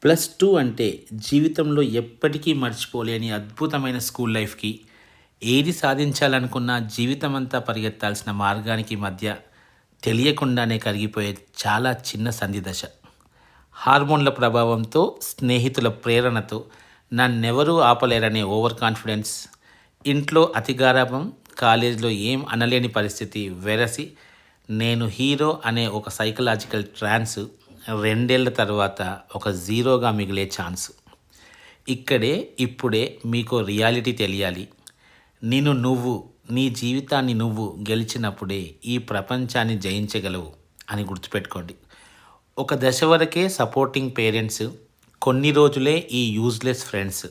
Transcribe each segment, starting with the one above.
+2 అంటే జీవితంలో ఎప్పటికీ మర్చిపోలేని అద్భుతమైన స్కూల్ లైఫ్‌కి, ఏది సాధించాలనుకున్నా జీవితమంతా పరిగెత్తాల్సిన మార్గానికి మధ్య తెలియకుండానే కరిగిపోయే చాలా చిన్న సంధి దశ. హార్మోన్ల ప్రభావంతో, స్నేహితుల ప్రేరణతో నన్నెవరూ ఆపలేరనే ఓవర్ కాన్ఫిడెన్స్, ఇంట్లో అతి గారాబం, కాలేజీలో ఏం అనలేని పరిస్థితి వెరసి నేను హీరో అనే ఒక సైకలాజికల్ ట్రాన్స్ 2 ఏళ్ల తర్వాత ఒక జీరోగా మిగిలే ఛాన్స్. ఇక్కడే ఇప్పుడే మీకో రియాలిటీ తెలియాలి. నీ జీవితాన్ని నువ్వు గెలిచినప్పుడే ఈ ప్రపంచాన్ని జయించగలవు అని గుర్తుపెట్టుకోండి. ఒక దశ వరకే సపోర్టింగ్ పేరెంట్స్, కొన్ని రోజులే ఈ యూజ్లెస్ ఫ్రెండ్స్.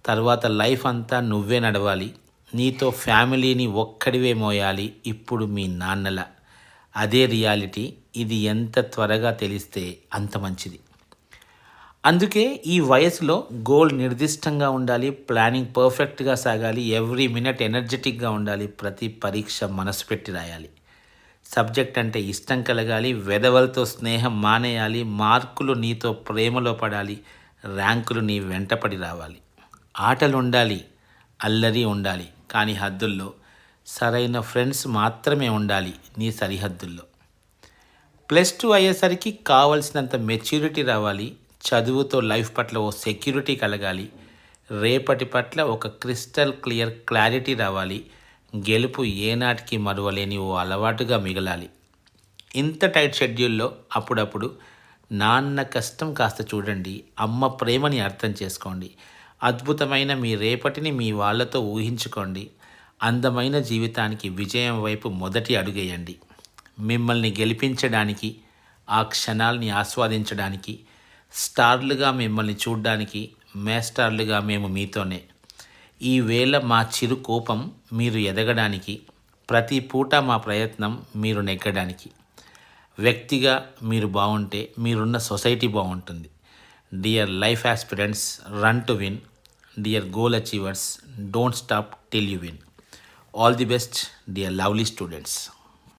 తర్వాత లైఫ్ అంతా నువ్వే నడవాలి. నీతో ఫ్యామిలీని ఒక్కడివే మోయాలి. ఇప్పుడు మీ నాన్నల అదే రియాలిటీ. ఇది ఎంత త్వరగా తెలిస్తే అంత మంచిది. అందుకే ఈ వయసులో గోల్ నిర్దిష్టంగా ఉండాలి, ప్లానింగ్ పర్ఫెక్ట్గా సాగాలి, ఎవ్రీ మినిట్ ఎనర్జెటిక్గా ఉండాలి, ప్రతి పరీక్ష మనసు పెట్టి రాయాలి. సబ్జెక్ట్ అంటే ఇష్టం కలగాలి, వెధవలతో స్నేహం మానేయాలి, మార్కులు నీతో ప్రేమలో పడాలి, ర్యాంకులు నీ వెంటపడి రావాలి. ఆటలు ఉండాలి, అల్లరి ఉండాలి, కానీ హద్దుల్లో. సరైన ఫ్రెండ్స్ మాత్రమే ఉండాలి నీ సరిహద్దుల్లో. +2 అయ్యేసరికి కావలసినంత మెచ్యూరిటీ రావాలి, చదువుతో లైఫ్ పట్ల ఓ సెక్యూరిటీ కలగాలి, రేపటి పట్ల ఒక క్రిస్టల్ క్లియర్ క్లారిటీ రావాలి, గెలుపు ఏనాటికి మరువలేని ఓ అలవాటుగా మిగలాలి. ఇంత టైట్ షెడ్యూల్లో అప్పుడప్పుడు నాన్న కష్టం కాస్త చూడండి, అమ్మ ప్రేమని అర్థం చేసుకోండి, అద్భుతమైన మీ రేపటిని మీ వాళ్ళతో ఊహించుకోండి, అందమైన జీవితానికి విజయం వైపు మొదటి అడుగేయండి. మిమ్మల్ని గెలిపించడానికి, ఆ క్షణాల్ని ఆస్వాదించడానికి, స్టార్లుగా మిమ్మల్ని చూడ్డానికి, మేస్టార్లుగా మేము మీతోనే. ఈ వేళ మా చిరు కోపం మీరు ఎదగడానికి, ప్రతి పూట మా ప్రయత్నం మీరు నెగ్గడానికి. వ్యక్తిగా మీరు బాగుంటే మీరున్న సొసైటీ బాగుంటుంది. Dear life aspirants, run to win. Dear goal achievers, don't stop till you win. All the best, dear lovely students.